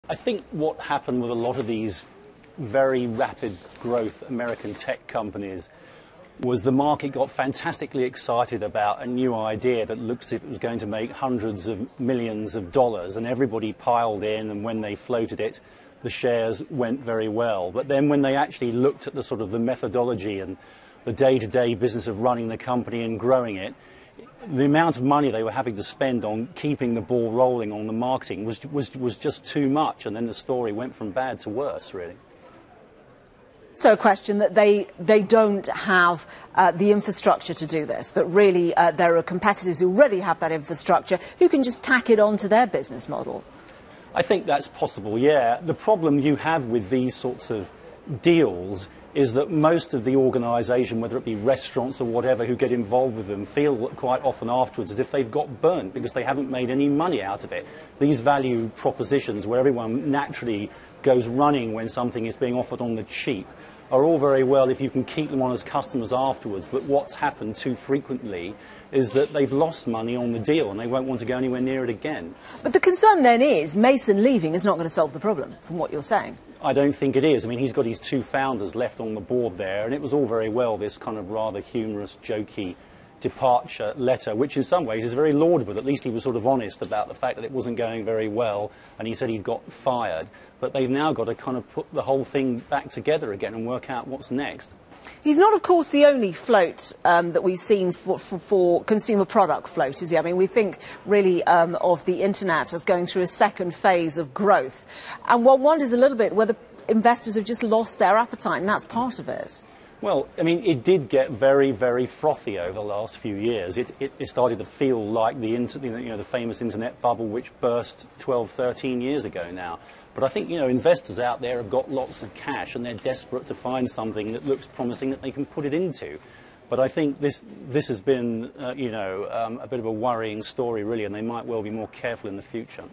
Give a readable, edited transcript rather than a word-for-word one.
I think what happened with a lot of these very rapid growth American tech companies was the market got fantastically excited about a new idea that looked as if it was going to make hundreds of millions of dollars, and everybody piled in, and when they floated it, the shares went very well. But then when they actually looked at the sort of the methodology and the day-to-day business of running the company and growing it, the amount of money they were having to spend on keeping the ball rolling on the marketing was just too much, and then the story went from bad to worse, really. So a question that they don't have the infrastructure to do this, that really there are competitors who already have that infrastructure who can just tack it on to their business model. I think that's possible, yeah. The problem you have with these sorts of deals is that most of the organisation, whether it be restaurants or whatever, who get involved with them feel quite often afterwards as if they've got burnt because they haven't made any money out of it. These value propositions where everyone naturally goes running when something is being offered on the cheap are all very well if you can keep them on as customers afterwards, but what's happened too frequently is that they've lost money on the deal and they won't want to go anywhere near it again. But the concern then is Mason leaving is not going to solve the problem, from what you're saying. I don't think it is. I mean, he's got his two founders left on the board there, and it was all very well, this kind of rather humorous, jokey departure letter, which in some ways is very laudable. At least he was sort of honest about the fact that it wasn't going very well, and he said he'd got fired. But they've now got to kind of put the whole thing back together again and work out what's next. He's not, of course, the only float that we've seen for consumer product float, is he? I mean, we think really of the internet as going through a second phase of growth. And one wonders a little bit whether investors have just lost their appetite, and that's part of it. Well, I mean, it did get very, very frothy over the last few years. It started to feel like the famous internet bubble which burst 12, 13 years ago now. But I think, investors out there have got lots of cash and they're desperate to find something that looks promising that they can put it into. But I think this has been, a bit of a worrying story, really, and they might well be more careful in the future.